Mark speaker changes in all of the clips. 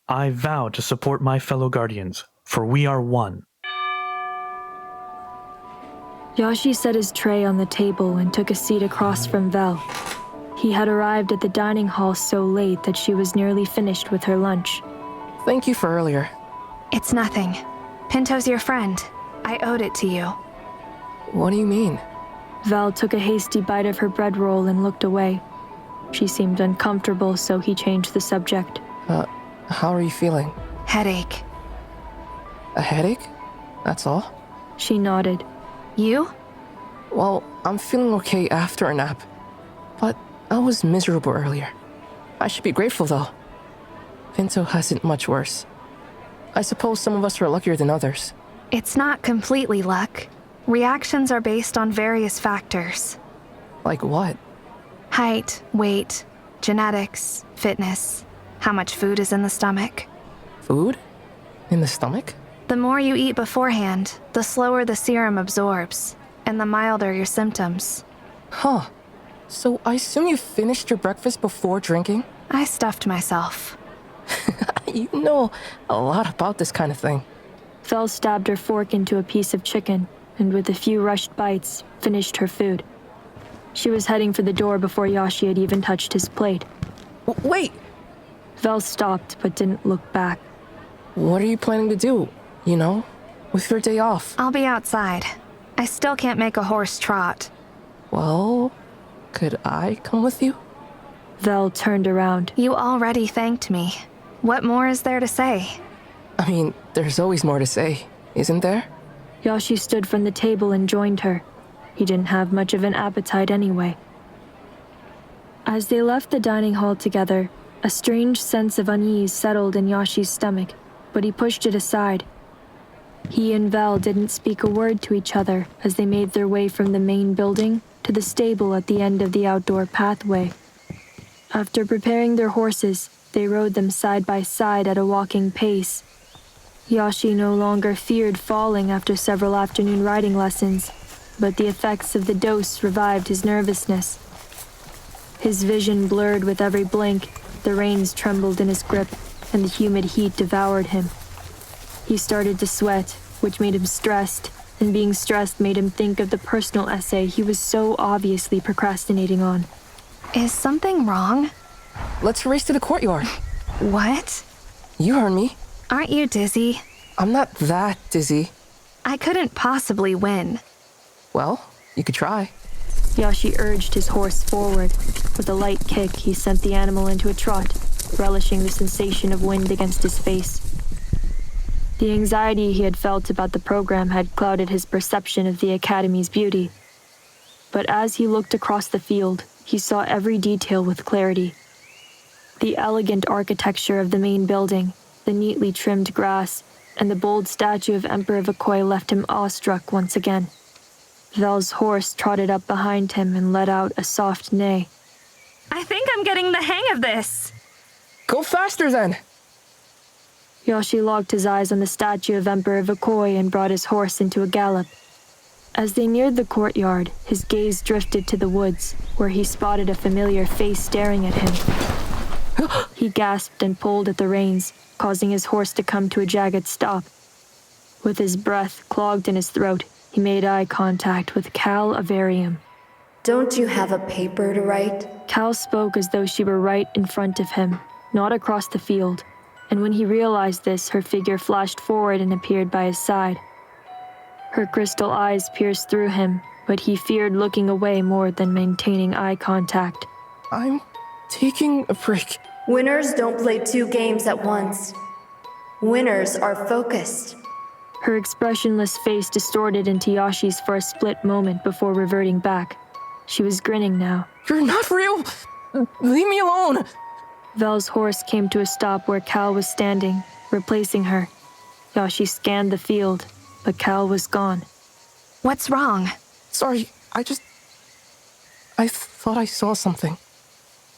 Speaker 1: I vow to support my fellow guardians, for we are one.
Speaker 2: Yahshi set his tray on the table and took a seat across from Vell. He had arrived at the dining hall so late that she was nearly finished with her lunch.
Speaker 3: Thank you for earlier.
Speaker 4: It's nothing. Pinto's your friend. I owed it to you.
Speaker 3: What do you mean?
Speaker 2: Vell took a hasty bite of her bread roll and looked away. She seemed uncomfortable, so he changed the subject.
Speaker 3: How are you feeling?
Speaker 4: Headache.
Speaker 3: A headache? That's all?
Speaker 2: She nodded.
Speaker 4: You?
Speaker 3: Well, I'm feeling okay after a nap. But I was miserable earlier. I should be grateful, though. Pinto hasn't much worse. I suppose some of us are luckier than others.
Speaker 4: It's not completely luck. Reactions are based on various factors.
Speaker 3: Like what?
Speaker 4: Height, weight, genetics, fitness, how much food is in the stomach.
Speaker 3: Food? In the stomach?
Speaker 4: The more you eat beforehand, the slower the serum absorbs, and the milder your symptoms.
Speaker 3: Huh. So I assume you finished your breakfast before drinking?
Speaker 4: I stuffed myself.
Speaker 3: You know a lot about this kind of thing.
Speaker 2: Vell stabbed her fork into a piece of chicken, and with a few rushed bites, finished her food. She was heading for the door before Yahshi had even touched his plate.
Speaker 3: Wait!
Speaker 2: Vell stopped but didn't look back.
Speaker 3: What are you planning to do, with your day off?
Speaker 4: I'll be outside. I still can't make a horse trot.
Speaker 3: Well, could I come with you?
Speaker 2: Vell turned around.
Speaker 4: You already thanked me. What more is there to say?
Speaker 3: I mean, there's always more to say, isn't there?
Speaker 2: Yahshi stood from the table and joined her. He didn't have much of an appetite anyway. As they left the dining hall together, a strange sense of unease settled in Yashi's stomach, but he pushed it aside. He and Vell didn't speak a word to each other as they made their way from the main building to the stable at the end of the outdoor pathway. After preparing their horses, they rode them side by side at a walking pace. Yahshi no longer feared falling after several afternoon riding lessons, but the effects of the dose revived his nervousness. His vision blurred with every blink, the reins trembled in his grip, and the humid heat devoured him. He started to sweat, which made him stressed, and being stressed made him think of the personal essay he was so obviously procrastinating on.
Speaker 4: Is something wrong?
Speaker 3: Let's race to the courtyard.
Speaker 4: What?
Speaker 3: You heard me.
Speaker 4: Aren't you dizzy?
Speaker 3: I'm not that dizzy.
Speaker 4: I couldn't possibly win.
Speaker 3: Well, you could try.
Speaker 2: Yahshi urged his horse forward. With a light kick, he sent the animal into a trot, relishing the sensation of wind against his face. The anxiety he had felt about the program had clouded his perception of the Academy's beauty. But as he looked across the field, he saw every detail with clarity. The elegant architecture of the main building, the neatly trimmed grass, and the bold statue of Emperor Vakoi left him awestruck once again. Vell's horse trotted up behind him and let out a soft neigh.
Speaker 4: I think I'm getting the hang of this.
Speaker 3: Go faster then!
Speaker 2: Yahshi locked his eyes on the statue of Emperor Vakoi and brought his horse into a gallop. As they neared the courtyard, his gaze drifted to the woods, where he spotted a familiar face staring at him. He gasped and pulled at the reins, causing his horse to come to a jagged stop. With his breath clogged in his throat, he made eye contact with Cal Avarium.
Speaker 5: Don't you have a paper to write?
Speaker 2: Cal spoke as though she were right in front of him, not across the field, and when he realized this, her figure flashed forward and appeared by his side. Her crystal eyes pierced through him, but he feared looking away more than maintaining eye contact.
Speaker 3: I'm taking a break.
Speaker 5: Winners don't play two games at once. Winners are focused.
Speaker 2: Her expressionless face distorted into Yashi's for a split moment before reverting back. She was grinning now.
Speaker 3: You're not real! Leave me alone!
Speaker 2: Vell's horse came to a stop where Cal was standing, replacing her. Yahshi scanned the field, but Cal was gone.
Speaker 4: What's wrong?
Speaker 3: Sorry, I thought I saw something.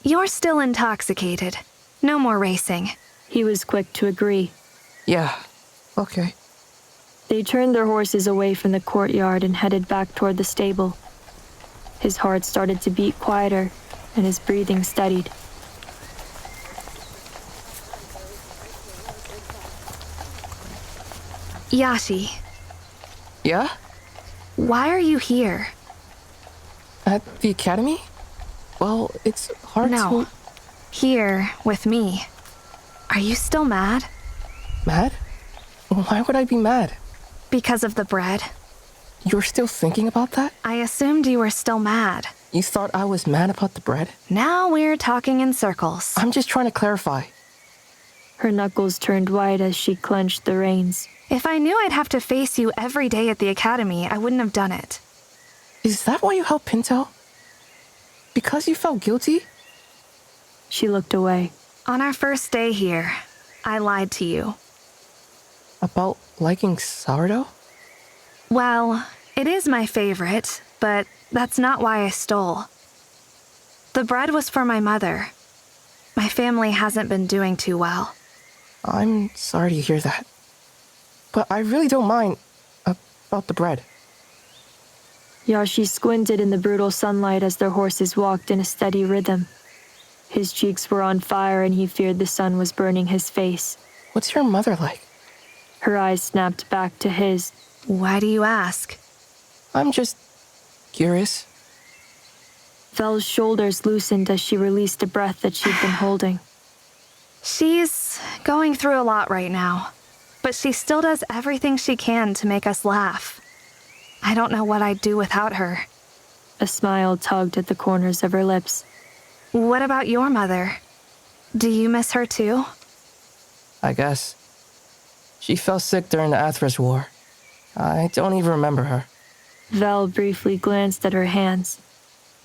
Speaker 4: You're still intoxicated. No more racing.
Speaker 2: He was quick to agree.
Speaker 3: Yeah, okay.
Speaker 2: They turned their horses away from the courtyard and headed back toward the stable. His heart started to beat quieter, and his breathing steadied.
Speaker 4: Yahshi,
Speaker 3: Yeah?
Speaker 4: why are you here?
Speaker 3: At the academy? Well, it's hard
Speaker 4: No.
Speaker 3: to...
Speaker 4: Here, with me. Are you still mad?
Speaker 3: Mad? Why would I be mad?
Speaker 4: Because of the bread?
Speaker 3: You're still thinking about that?
Speaker 4: I assumed you were still mad.
Speaker 3: You thought I was mad about the bread?
Speaker 4: Now we're talking in circles.
Speaker 3: I'm just trying to clarify.
Speaker 2: Her knuckles turned white as she clenched the reins.
Speaker 4: If I knew I'd have to face you every day at the academy, I wouldn't have done it.
Speaker 3: Is that why you helped Pinto? Because you felt guilty?
Speaker 2: She looked away.
Speaker 4: On our first day here, I lied to you.
Speaker 3: About liking sourdough?
Speaker 4: Well, it is my favorite, but that's not why I stole. The bread was for my mother. My family hasn't been doing too well.
Speaker 3: I'm sorry to hear that. But I really don't mind about the bread.
Speaker 2: Yahshi squinted in the brutal sunlight as their horses walked in a steady rhythm. His cheeks were on fire and he feared the sun was burning his face.
Speaker 3: What's your mother like?
Speaker 2: Her eyes snapped back to his.
Speaker 4: Why do you ask?
Speaker 3: I'm just curious.
Speaker 2: Vell's shoulders loosened as she released the breath that she'd been holding.
Speaker 4: She's going through a lot right now, but she still does everything she can to make us laugh. I don't know what I'd do without her.
Speaker 2: A smile tugged at the corners of her lips.
Speaker 4: What about your mother? Do you miss her too?
Speaker 3: I guess. She fell sick during the Athras War. I don't even remember her.
Speaker 2: Vell briefly glanced at her hands.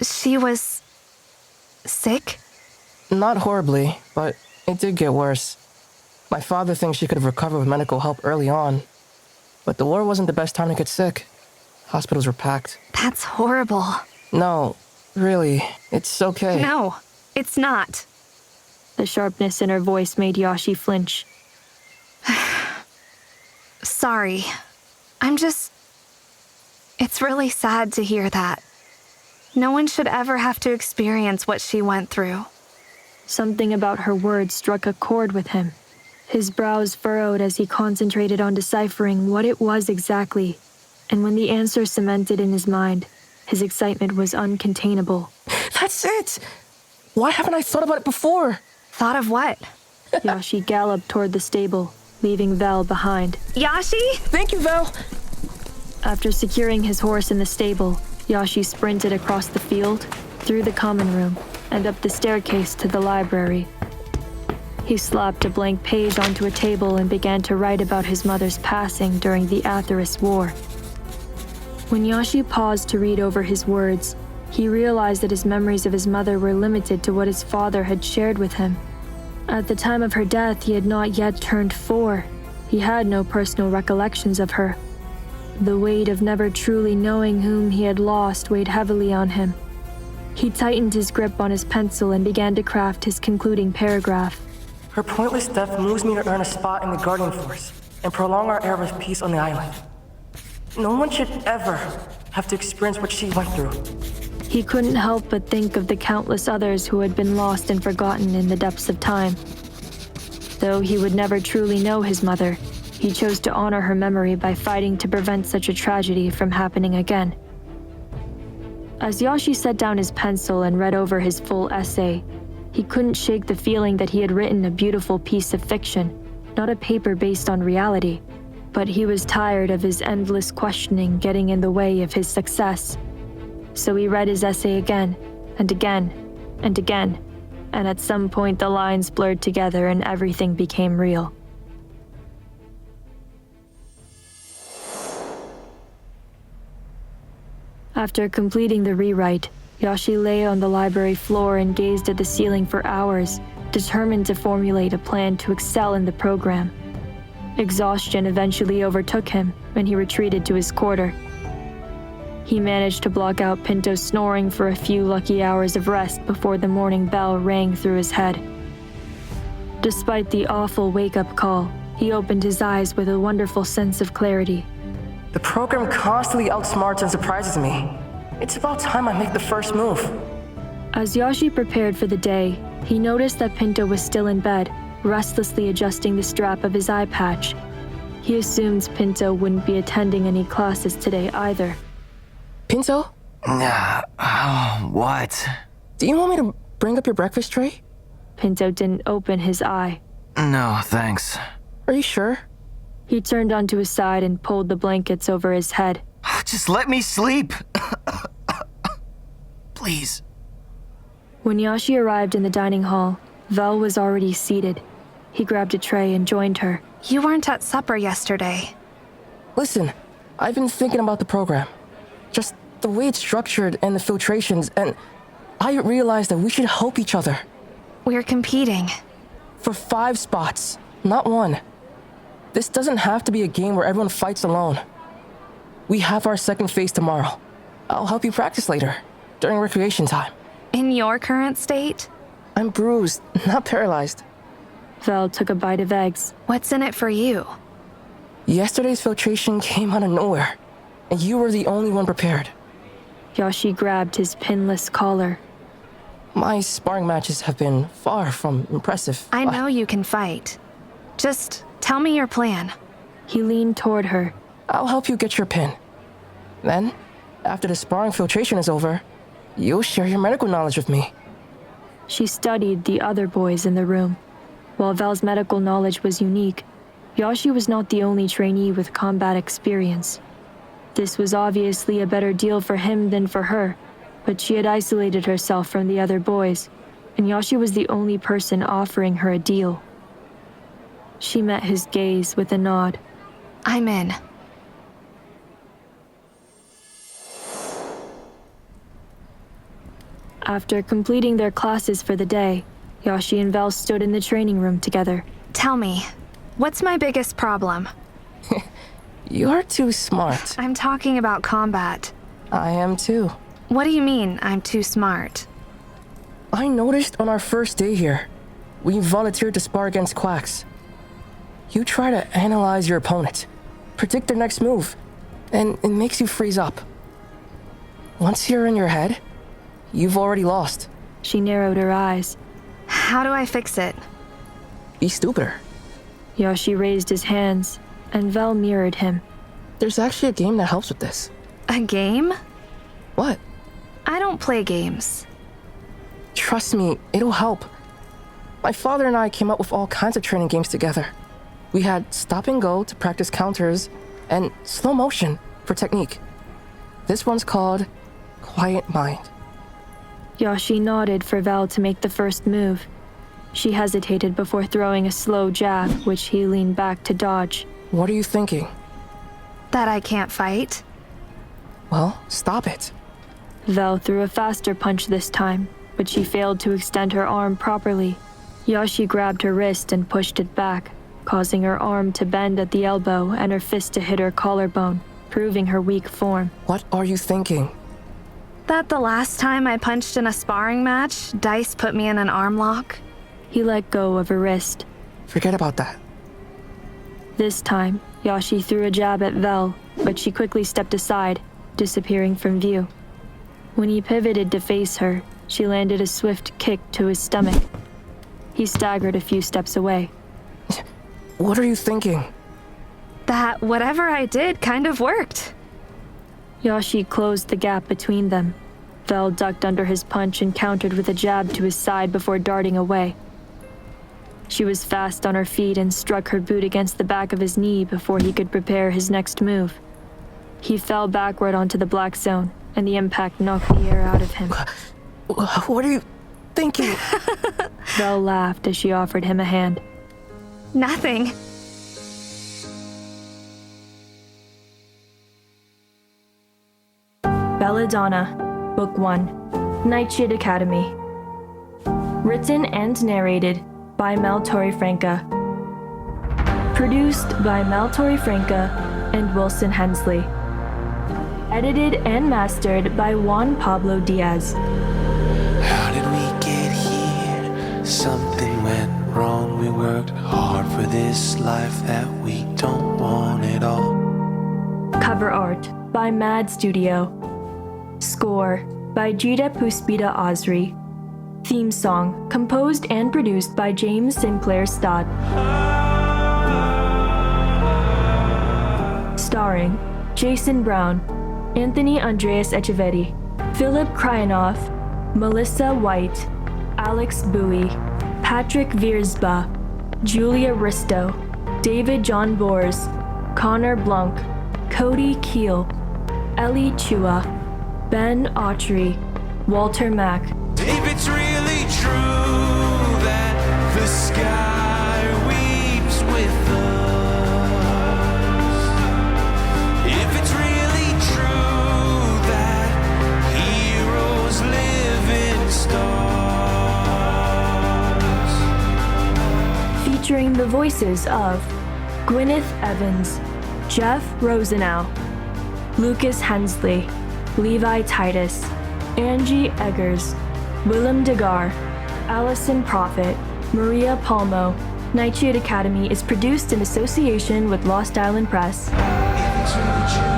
Speaker 4: She was... sick?
Speaker 3: Not horribly, but it did get worse. My father thinks she could have recovered with medical help early on. But the war wasn't the best time to get sick. Hospitals were packed.
Speaker 4: That's horrible.
Speaker 3: No, really, it's okay.
Speaker 4: No, it's not.
Speaker 2: The sharpness in her voice made Yahshi flinch.
Speaker 4: Sorry. It's really sad to hear that. No one should ever have to experience what she went through.
Speaker 2: Something about her words struck a chord with him. His brows furrowed as he concentrated on deciphering what it was exactly. And when the answer cemented in his mind, his excitement was uncontainable.
Speaker 3: That's it! Why haven't I thought about it before?
Speaker 4: Thought of what?
Speaker 2: Yahshi galloped toward the stable, leaving Vell behind.
Speaker 4: Yahshi?
Speaker 3: Thank you, Vell!
Speaker 2: After securing his horse in the stable, Yahshi sprinted across the field, through the common room, and up the staircase to the library. He slapped a blank page onto a table and began to write about his mother's passing during the Athras War. When Yahshi paused to read over his words, he realized that his memories of his mother were limited to what his father had shared with him. At the time of her death, he had not yet turned 4. He had no personal recollections of her. The weight of never truly knowing whom he had lost weighed heavily on him. He tightened his grip on his pencil and began to craft his concluding paragraph.
Speaker 6: Her pointless death moves me to earn a spot in the Guardian Force and prolong our era of peace on the island. No one should ever have to experience what she went through.
Speaker 2: He couldn't help but think of the countless others who had been lost and forgotten in the depths of time. Though he would never truly know his mother, he chose to honor her memory by fighting to prevent such a tragedy from happening again. As Yahshi set down his pencil and read over his full essay, he couldn't shake the feeling that he had written a beautiful piece of fiction, not a paper based on reality. But he was tired of his endless questioning getting in the way of his success. So he read his essay again, and again, and again, and at some point the lines blurred together and everything became real. After completing the rewrite, Yahshi lay on the library floor and gazed at the ceiling for hours, determined to formulate a plan to excel in the program. Exhaustion eventually overtook him, and he retreated to his quarter. He managed to block out Pinto's snoring for a few lucky hours of rest before the morning bell rang through his head. Despite the awful wake-up call, he opened his eyes with a wonderful sense of clarity.
Speaker 6: The program constantly outsmarts and surprises me. It's about time I make the first move.
Speaker 2: As Yahshi prepared for the day, he noticed that Pinto was still in bed, restlessly adjusting the strap of his eye patch. He assumed Pinto wouldn't be attending any classes today either.
Speaker 3: Pinto?
Speaker 7: What?
Speaker 3: Do you want me to bring up your breakfast tray?
Speaker 2: Pinto didn't open his eye.
Speaker 7: No, thanks.
Speaker 3: Are you sure?
Speaker 2: He turned onto his side and pulled the blankets over his head.
Speaker 7: Just let me sleep. Please.
Speaker 2: When Yahshi arrived in the dining hall, Vell was already seated. He grabbed a tray and joined her.
Speaker 4: You weren't at supper yesterday.
Speaker 3: Listen, I've been thinking about the program. Just the way it's structured and the filtrations, and I realized that we should help each other.
Speaker 4: We're competing.
Speaker 3: For 5 spots, not 1. This doesn't have to be a game where everyone fights alone. We have our second phase tomorrow. I'll help you practice later, during recreation time.
Speaker 4: In your current state?
Speaker 3: I'm bruised, not paralyzed.
Speaker 2: Vell took a bite of eggs.
Speaker 4: What's in it for you?
Speaker 3: Yesterday's filtration came out of nowhere, and you were the only one prepared.
Speaker 2: Yahshi grabbed his pinless collar.
Speaker 3: My sparring matches have been far from impressive.
Speaker 4: I know you can fight. Just tell me your plan.
Speaker 2: He leaned toward her.
Speaker 3: I'll help you get your pin. Then, after the sparring filtration is over, you'll share your medical knowledge with me.
Speaker 2: She studied the other boys in the room. While Vell's medical knowledge was unique, Yahshi was not the only trainee with combat experience. This was obviously a better deal for him than for her, but she had isolated herself from the other boys, and Yahshi was the only person offering her a deal. She met his gaze with a nod.
Speaker 4: I'm in.
Speaker 2: After completing their classes for the day, Yahshi and Vell stood in the training room together.
Speaker 4: Tell me, what's my biggest problem?
Speaker 3: You're too smart.
Speaker 4: I'm talking about combat.
Speaker 3: I am too.
Speaker 4: What do you mean, I'm too smart?
Speaker 3: I noticed on our first day here, we volunteered to spar against quacks. You try to analyze your opponent, predict their next move, and it makes you freeze up. Once you're in your head, you've already lost.
Speaker 2: She narrowed her eyes.
Speaker 4: How do I fix it?
Speaker 3: Be stupider.
Speaker 2: Yahshi raised his hands, and Vell mirrored him.
Speaker 3: There's actually a game that helps with this.
Speaker 4: A game?
Speaker 3: What?
Speaker 4: I don't play games.
Speaker 3: Trust me, it'll help. My father and I came up with all kinds of training games together. We had stop and go to practice counters, and slow motion for technique. This one's called Quiet Mind.
Speaker 2: Yahshi nodded for Vell to make the first move. She hesitated before throwing a slow jab, which he leaned back to dodge.
Speaker 3: What are you thinking?
Speaker 4: That I can't fight?
Speaker 3: Well, stop it.
Speaker 2: Vell threw a faster punch this time, but she failed to extend her arm properly. Yahshi grabbed her wrist and pushed it back, causing her arm to bend at the elbow and her fist to hit her collarbone, proving her weak form.
Speaker 3: What are you thinking?
Speaker 4: That the last time I punched in a sparring match, Dice put me in an arm lock?
Speaker 2: He let go of her wrist.
Speaker 3: Forget about that.
Speaker 2: This time, Yahshi threw a jab at Vell, but she quickly stepped aside, disappearing from view. When he pivoted to face her, she landed a swift kick to his stomach. He staggered a few steps away.
Speaker 3: What are you thinking?
Speaker 4: That whatever I did kind of worked.
Speaker 2: Yahshi closed the gap between them. Vell ducked under his punch and countered with a jab to his side before darting away. She was fast on her feet and struck her boot against the back of his knee before he could prepare his next move. He fell backward onto the black zone, and the impact knocked the air out of him.
Speaker 3: What are you thinking?
Speaker 2: Vell laughed as she offered him a hand.
Speaker 4: Nothing.
Speaker 2: Belladonna, Book 1, Nightshade Academy. Written and narrated by Torrefranca. Produced by Torrefranca and Wilson Hensley. Edited and mastered by Juan Pablo Diaz.
Speaker 8: How did we get here? Something went wrong. We worked hard for this life that we don't want at all.
Speaker 2: Cover art by Mad Studio. Score by Gita Puspita Asri. Theme song composed and produced by Sinclair-Stott. Jason Brown, Anthony Andreas Echeverri, Philip Kryanov, Melissa White, Alex Bowie, Patrick Viersba, Julia Risto, David John Bors, Connor Blanc, Cody Keel, Ellie Chua, Ben Autry, Walter Mack.
Speaker 8: If it's really true that the sky weeps with us, if it's really true that heroes live in stars.
Speaker 2: Featuring the voices of Gwyneth Evans, Jeff Rosenau, Lucas Hensley, Levi Titus, Angie Eggers, Willem Digard, Allison Prophet, Maria Palmo. Nightshade Academy is produced in association with Lost Island Press.
Speaker 8: If it's really true